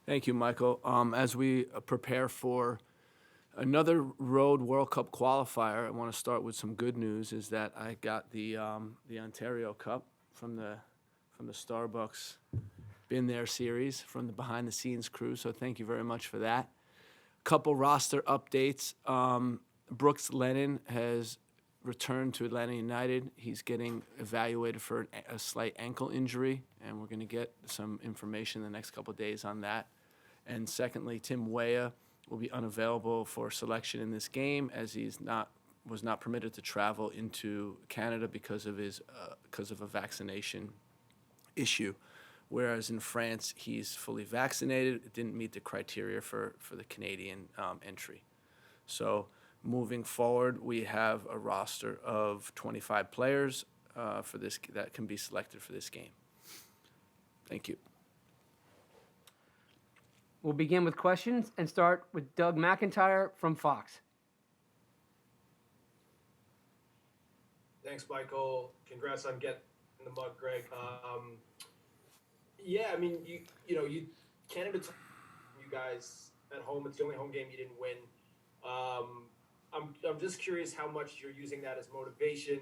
Thank you, Michael. As we prepare for another Road World Cup qualifier, I want to start with some good news. Is that I got the Ontario Cup from the Starbucks Been There series from the behind the scenes crew. So thank you very much for that. Couple roster updates. Brooks Lennon has returned to Atlanta United. He's getting evaluated for a slight ankle injury, and we're going to get some information in the next couple of days on that. And secondly, Tim Weah will be unavailable for selection in this game as was not permitted to travel into Canada because of a vaccination issue. Whereas in France, he's fully vaccinated. It didn't meet the criteria for the Canadian entry. So moving forward, we have a roster of 25 players for this that can be selected for this game. Thank you. We'll begin with questions and start with Doug McIntyre from Fox. Thanks, Michael. Congrats on getting the mug, Gregg. Yeah, I mean, you Canada, you guys at home. It's the only home game you didn't win. I'm just curious how much you're using that as motivation,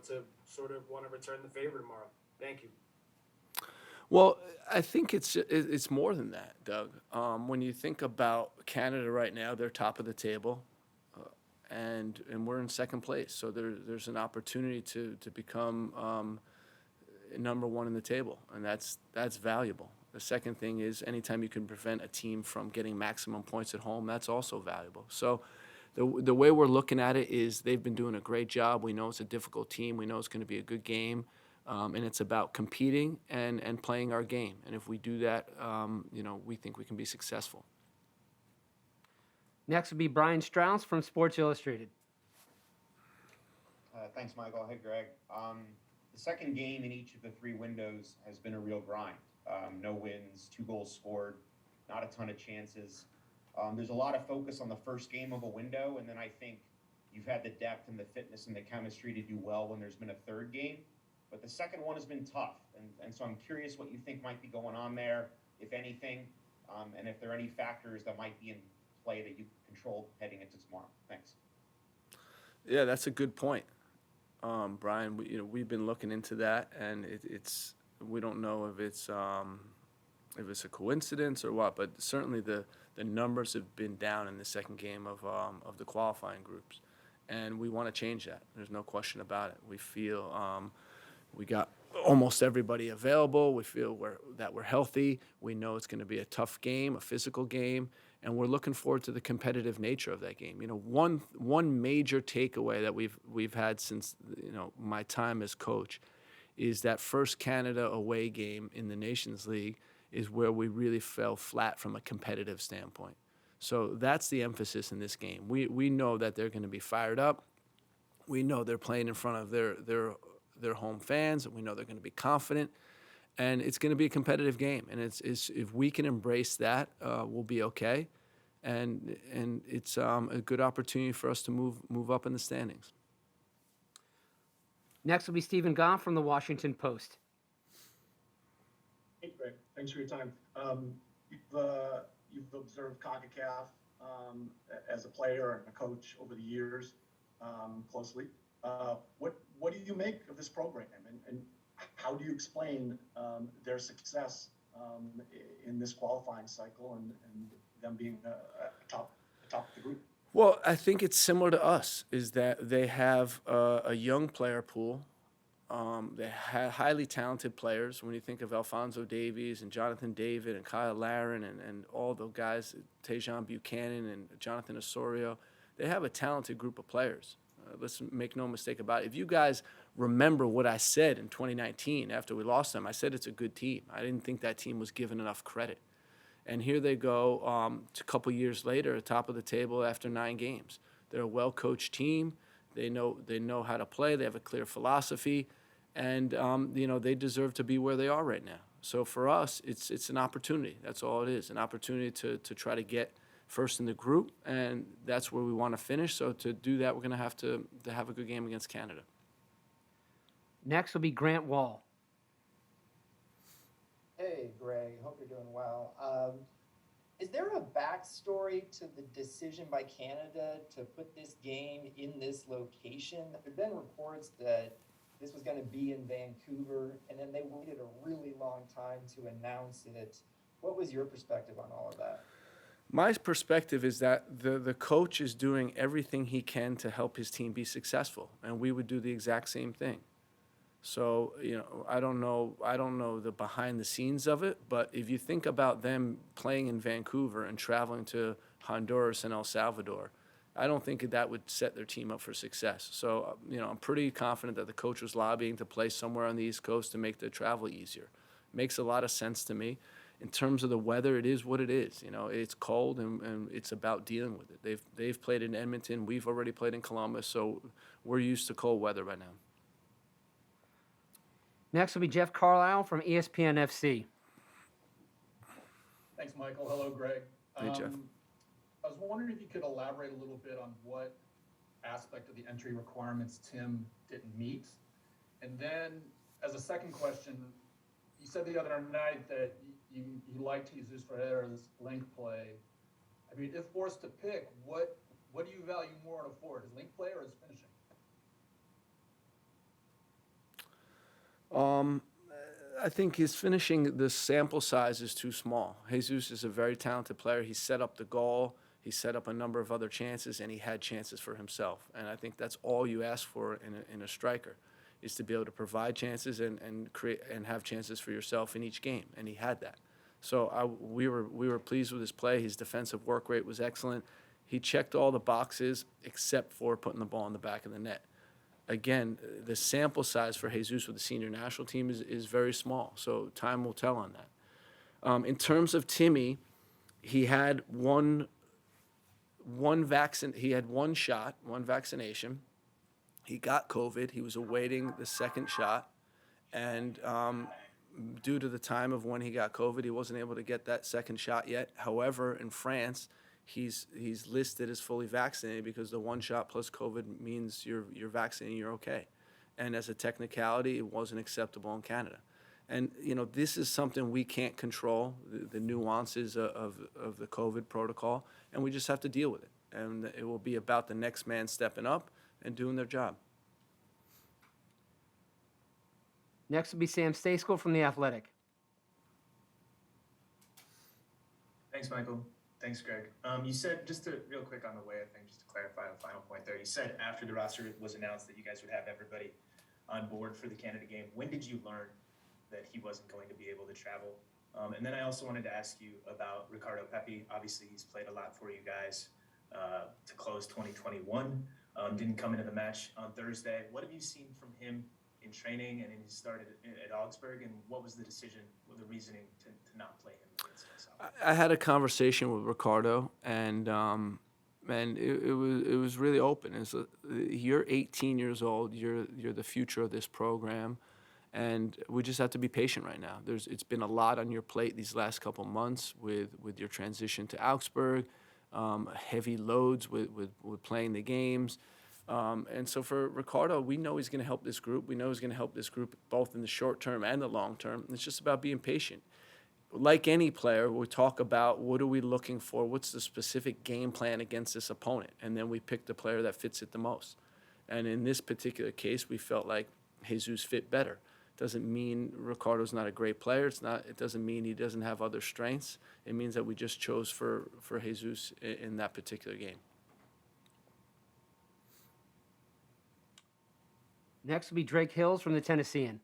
to sort of want to return the favor tomorrow. Thank you. Well, I think it's more than that, Doug. When you think about Canada right now, they're top of the table, and we're in second place. So there's an opportunity to become number one in the table, and that's valuable. The second thing is anytime you can prevent a team from getting maximum points at home, that's also valuable. So the way we're looking at it is they've been doing a great job. We know it's a difficult team. We know it's going to be a good game. And it's about competing and playing our game. And if we do that, we think we can be successful. Next would be Brian Strauss from Sports Illustrated. Thanks, Michael. Hey, Gregg. The second game in each of the three windows has been a real grind. No wins, 2 goals scored, not a ton of chances. There's a lot of focus on the first game of a window, and then I think you've had the depth and the fitness and the chemistry to do well when there's been a third game. But the second one has been tough, and so I'm curious what you think might be going on there, if anything, and if there are any factors that might be in play that you control heading into tomorrow. Thanks. Yeah, that's a good point, Brian. We've been looking into that, and we don't know if it's a coincidence or what, but certainly the numbers have been down in the second game of the qualifying groups, and we want to change that. There's no question about it. We feel. We got almost everybody available. We feel that we're healthy. We know it's going to be a tough game, a physical game, and we're looking forward to the competitive nature of that game. One major takeaway that we've had since my time as coach is that first Canada away game in the Nations League is where we really fell flat from a competitive standpoint. So that's the emphasis in this game. We know that they're going to be fired up. We know they're playing in front of their home fans, and we know they're going to be confident, and it's going to be a competitive game. And it's if we can embrace that, we'll be okay, and it's a good opportunity for us to move up in the standings. Next will be Stephen Goff from the Washington Post. Hey, Gregg. Thanks for your time. You've observed CONCACAF as a player and a coach over the years closely. What do you make of this program, and how do you explain their success in this qualifying cycle and them being top of the group? Well, I think it's similar to us, is that they have a young player pool. They have highly talented players. When you think of Alphonso Davies and Jonathan David and Kyle Larin and all the guys, Tejan Buchanan and Jonathan Osorio, they have a talented group of players. Let's make no mistake about it. If you guys remember what I said in 2019 after we lost them, I said it's a good team. I didn't think that team was given enough credit. And here they go a couple years later, top of the table after 9 games. They're a well-coached team. They know how to play. They have a clear philosophy. And, they deserve to be where they are right now. So for us, it's an opportunity. That's all it is, an opportunity to try to get first in the group, and that's where we want to finish. So to do that, we're going to have to have a good game against Canada. Next will be Grant Wall. Hey, Gregg. Hope you're doing well. backstory to the decision by Canada to put this game in this location? There have been reports that this was going to be in Vancouver, and then they waited a really long time to announce it. What was your perspective on all of that? My perspective is that the coach is doing everything he can to help his team be successful, and we would do the exact same thing. So, I don't know the behind the scenes of it, but if you think about them playing in Vancouver and traveling to Honduras and El Salvador, I don't think that would set their team up for success. So, I'm pretty confident that the coach was lobbying to play somewhere on the East Coast to make the travel easier. Makes a lot of sense to me. In terms of the weather, it is what it is. It's cold, and it's about dealing with it. They've played in Edmonton. We've already played in Columbus, so we're used to cold weather by now. Next will be Jeff Carlisle from ESPN FC. Thanks, Michael. Hello, Greg. Hey, Jeff. I was wondering if you could elaborate a little bit on what aspect of the entry requirements Tim didn't meet. And then, as a second question, you said the other night that you liked Jesus Ferreira's link play. I mean, if forced to pick, what do you value more on a forward, his link play or his finishing? I think his finishing, the sample size is too small. Jesus is a very talented player. He set up the goal. He set up a number of other chances, and he had chances for himself. And I think that's all you ask for in a striker, is to be able to provide chances and create and have chances for yourself in each game. And he had that. So we were pleased with his play. His defensive work rate was excellent. He checked all the boxes except for putting the ball in the back of the net. Again, the sample size for Jesus with the senior national team is very small, so time will tell on that. In terms of Timmy, he had one shot, one vaccination. He got COVID. He was awaiting the second shot, and due to the time of when he got COVID, he wasn't able to get that second shot yet. However, in France, he's listed as fully vaccinated because the one shot plus COVID means you're vaccinated, you're okay. And as a technicality, it wasn't acceptable in Canada. And this is something we can't control, the nuances of the COVID protocol, and we just have to deal with it. And it will be about the next man stepping up and doing their job. Next will be Sam Stejskal from The Athletic. Thanks, Michael. Thanks, Greg. You said, real quick on the way, I think, just to clarify the final point there, you said after the roster was announced that you guys would have everybody on board for the Canada game. When did you learn that he wasn't going to be able to travel? And then I also wanted to ask you about Ricardo Pepe. Obviously, he's played a lot for you guys to close 2021. Didn't come into the match on Thursday. What have you seen from him in training and in his start at Augsburg, and what was the decision or the reasoning to not play him against us? I had a conversation with Ricardo, and it was really open. You're 18 years old. You're the future of this program, and we just have to be patient right now. It's been a lot on your plate these last couple months with your transition to Augsburg, heavy loads with playing the games. And so for Ricardo, we know he's going to help this group. We know he's going to help this group both in the short term and the long term. It's just about being patient. Like any player, we talk about what are we looking for, what's the specific game plan against this opponent, and then we pick the player that fits it the most. And in this particular case, we felt like Jesus fit better. Doesn't mean Ricardo's not a great player. It doesn't mean he doesn't have other strengths. It means that we just chose for Jesus in that particular game. Next will be Drake Hills from the Tennessean.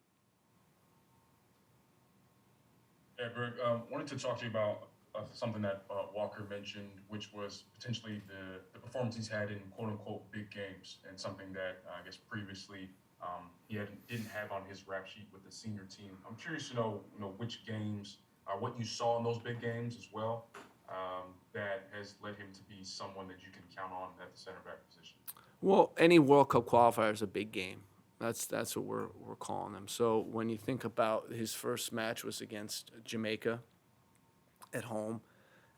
Yeah, Greg, wanted to talk to you about something that Walker mentioned, which was potentially the performance he's had in quote-unquote big games, and something that I guess previously he didn't have on his rap sheet with the senior team. I'm curious to know which games, what you saw in those big games as well, that has led him to be someone that you can count on at the center back position. Well, any World Cup qualifier is a big game. That's what we're calling them. So when you think about his first match was against Jamaica at home,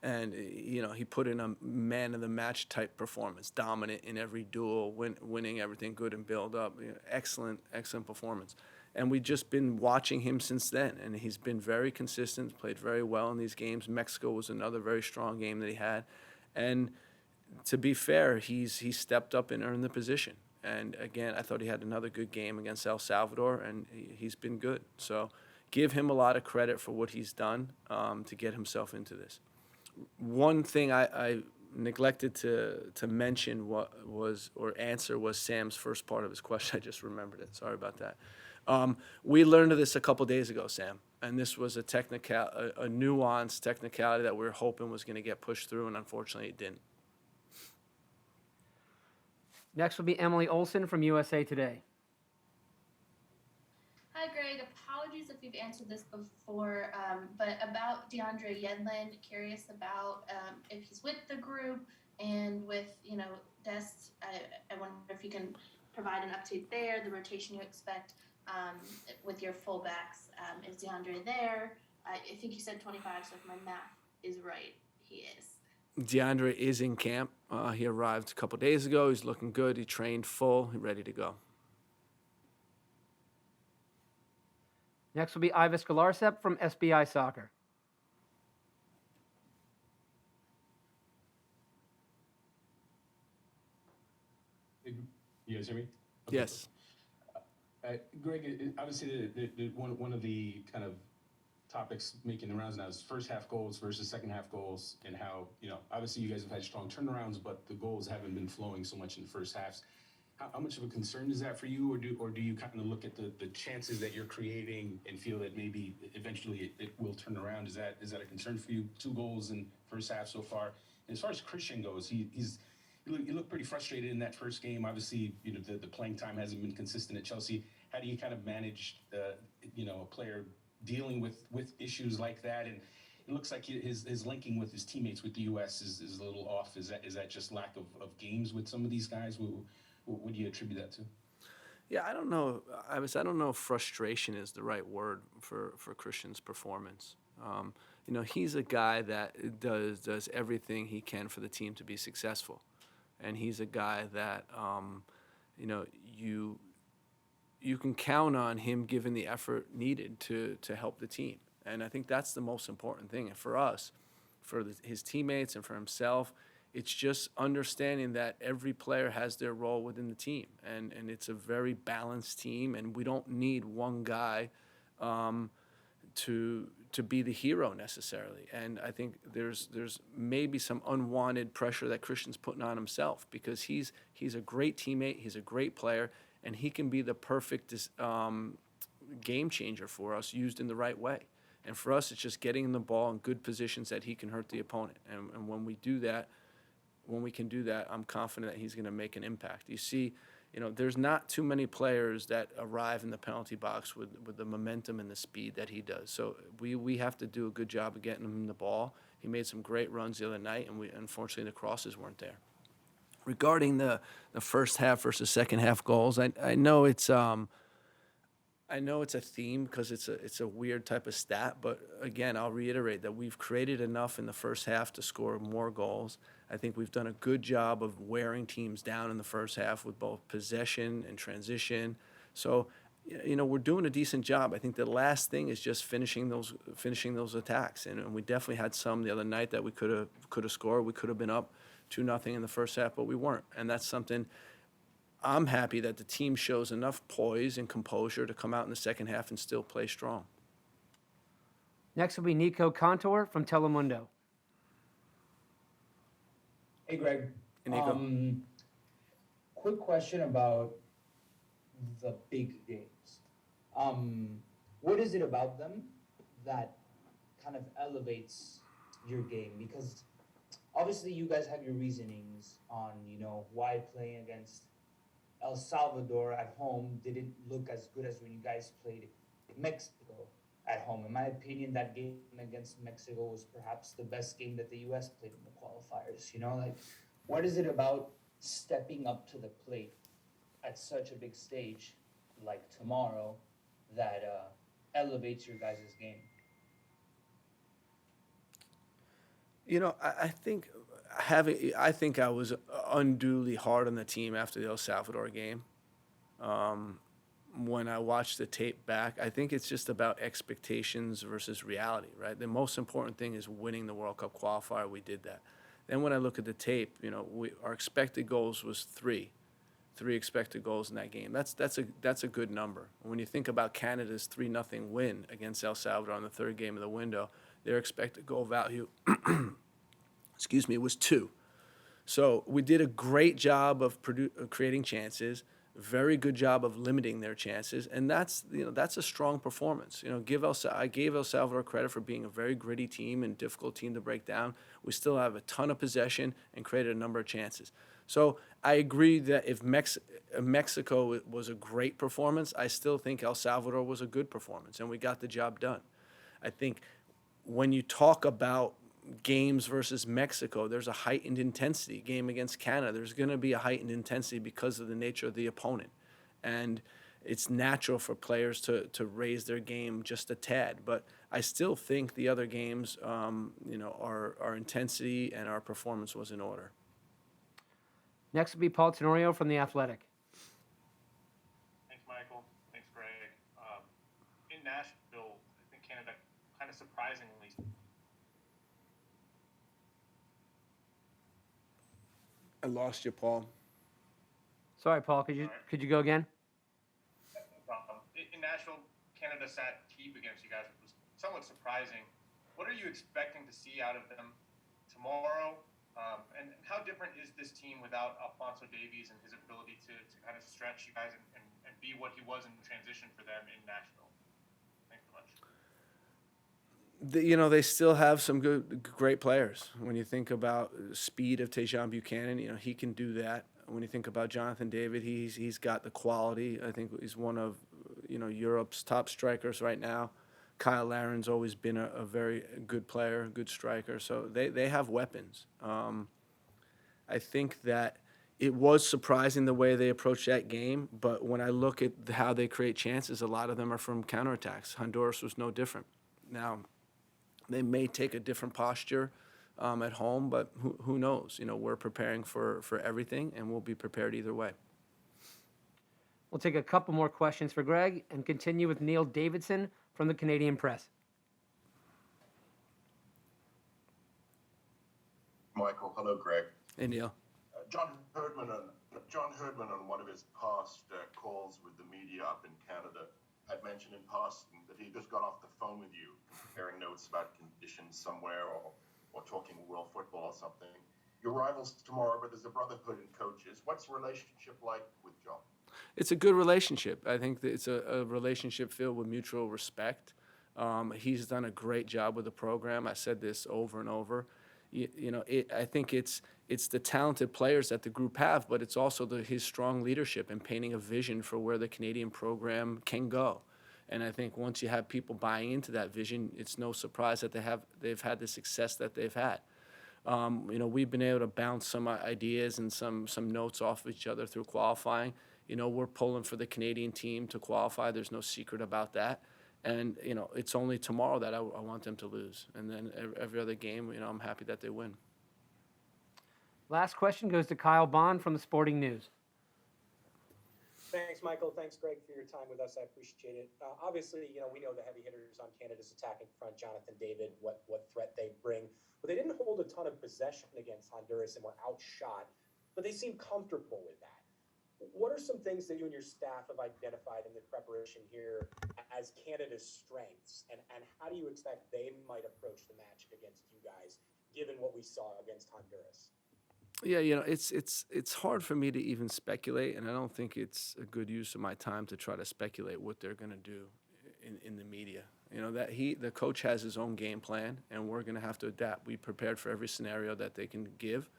and he put in a man of the match type performance, dominant in every duel, winning everything, good and build up, excellent performance. And we've just been watching him since then, and he's been very consistent, played very well in these games. Mexico was another very strong game that he had. And to be fair, he's stepped up and earned the position. And again, I thought he had another good game against El Salvador, and he's been good. So give him a lot of credit for what he's done to get himself into this. One thing I neglected to mention was Sam's first part of his question. I just remembered it. Sorry about that. We learned of this a couple days ago, Sam, and this was a nuanced technicality that we were hoping was going to get pushed through, and unfortunately it didn't. Next will be Emily Olson from USA Today. Hi, Greg. Apologies if you've answered this before, but about DeAndre Yedlin, curious about if he's with the group and with, Dest. I wonder if you can provide an update there, the rotation you expect with your fullbacks. Is DeAndre there? I think you said 25, so if my math is right, he is. DeAndre is in camp. He arrived a couple days ago. He's looking good. He trained full. He's ready to go. Next will be Ivis Galarsep from SBI Soccer. You guys hear me? Okay. Yes. Greg, obviously one of the kind of topics making the rounds now is first half goals versus second half goals, and how, obviously you guys have had strong turnarounds, but the goals haven't been flowing so much in the first halves. How much of a concern is that for you, or do you kind of look at the chances that you're creating and feel that maybe eventually it will turn around? Is that a concern for you? 2 goals in first half so far. And as far as Christian goes, he looked pretty frustrated in that first game. Obviously, the playing time hasn't been consistent at Chelsea. How do you kind of manage, a player dealing with issues like that? And it looks like his linking with his teammates with the U.S. is a little off. Is that just lack of games with some of these guys? What do you attribute that to? Yeah, I don't know. I don't know if frustration is the right word for Christian's performance. He's a guy that does everything he can for the team to be successful, and he's a guy that you can count on him giving the effort needed to help the team, and I think that's the most important thing. And for us, for his teammates and for himself, it's just understanding that every player has their role within the team, and it's a very balanced team, and we don't need one guy to be the hero necessarily. And I think there's maybe some unwanted pressure that Christian's putting on himself, because he's a great teammate, he's a great player, and he can be the perfect game changer for us used in the right way. And for us, it's just getting the ball in good positions that he can hurt the opponent. And when we can do that, I'm confident that he's going to make an impact. You see, there's not too many players that arrive in the penalty box with the momentum and the speed that he does. So we have to do a good job of getting him the ball. He made some great runs the other night, and unfortunately the crosses weren't there. Regarding the first half versus second half goals, I know it's a theme because it's a weird type of stat, but again, I'll reiterate that we've created enough in the first half to score more goals. I think we've done a good job of wearing teams down in the first half with both possession and transition. So, we're doing a decent job. I think the last thing is just finishing those attacks, and we definitely had some the other night that we could have scored. We could have been up 2-0 in the first half, but we weren't, and that's something. I'm happy that the team shows enough poise and composure to come out in the second half and still play strong. Next will be Nico Contour from Telemundo. Hey, Greg. Hey, Nico. Quick question about the big games. What is it about them that kind of elevates your game? Because obviously you guys have your reasonings on, why playing against El Salvador at home didn't look as good as when you guys played Mexico at home. In my opinion, that game against Mexico was perhaps the best game that the U.S. played in the qualifiers. What is it about stepping up to the plate at such a big stage like tomorrow that elevates your guys' game? I think I was unduly hard on the team after the El Salvador game. when I watch the tape back, I think it's just about expectations versus reality, right? The most important thing is winning the World Cup qualifier. We did that. Then when I look at the tape, our expected goals was three expected goals in that game. That's a good number. When you think about Canada's 3-0 win against El Salvador on the third game of the window, their expected goal value, was 2. So we did a great job of creating chances, very good job of limiting their chances, and that's a strong performance. I gave El Salvador credit for being a very gritty team and difficult team to break down. We still have a ton of possession and created a number of chances. So I agree that if Mexico was a great performance, I still think El Salvador was a good performance, and we got the job done. I think when you talk about games versus Mexico, there's a heightened intensity. Game against Canada, there's going to be a heightened intensity because of the nature of the opponent. And it's natural for players to raise their game just a tad. But I still think the other games, our intensity and our performance was in order. Next will be Paul Tenorio from The Athletic. Thanks, Michael. Thanks, Greg. In Nashville, I think Canada kind of surprisingly. I lost you, Paul. Sorry, Paul. Could you go again? No problem. In Nashville, Canada sat deep against you guys. It was somewhat surprising. What are you expecting to see out of them tomorrow? And how different is this team without Alphonso Davies and his ability to kind of stretch you guys and be what he was in transition for them in Nashville? Thanks so much. They still have some great players. When you think about speed of Tejan Buchanan, he can do that. When you think about Jonathan David, he's got the quality. I think he's one of Europe's top strikers right now. Kyle Laren's always been a very good player, good striker. So they have weapons. I think that it was surprising the way they approached that game, but when I look at how they create chances, a lot of them are from counterattacks. Honduras was no different. Now, they may take a different posture at home, but who knows? We're preparing for everything, and we'll be prepared either way. We'll take a couple more questions for Gregg and continue with Neil Davidson from the Canadian Press. Michael, hello, Greg. Hey, Neil. John Herdman on one of his past calls with the media up in Canada had mentioned in passing that he just got off the phone with you, comparing notes about conditions somewhere or talking world football or something. Your rivals tomorrow, but there's a brotherhood in coaches. What's the relationship like with John? It's a good relationship. I think that it's a relationship filled with mutual respect. He's done a great job with the program. I said this over and over. I think it's the talented players that the group have, but it's also his strong leadership and painting a vision for where the Canadian program can go. And I think once you have people buying into that vision, it's no surprise that they've had the success that they've had. We've been able to bounce some ideas and some notes off of each other through qualifying. We're pulling for the Canadian team to qualify. There's no secret about that. And, it's only tomorrow that I want them to lose. And then every other game, I'm happy that they win. Last question goes to Kyle Bond from the Sporting News. Thanks, Michael. Thanks, Greg, for your time with us. I appreciate it. Obviously, we know the heavy hitters on Canada's attacking front, Jonathan David, what threat they bring. But they didn't hold a ton of possession against Honduras and were outshot. But they seem comfortable with that. What are some things that you and your staff have identified in the preparation here as Canada's strengths? And how do you expect they might approach the match against you guys, given what we saw against Honduras? Yeah, it's hard for me to even speculate, and I don't think it's a good use of my time to try to speculate what they're going to do in the media. The coach has his own game plan, and we're going to have to adapt. We prepared for every scenario that they can give,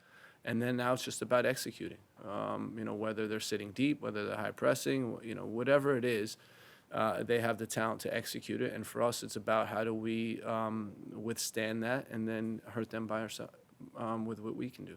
and then now it's just about executing. Whether they're sitting deep, whether they're high pressing, whatever it is, they have the talent to execute it. And for us, it's about how do we withstand that and then hurt them by ourselves with what we can do.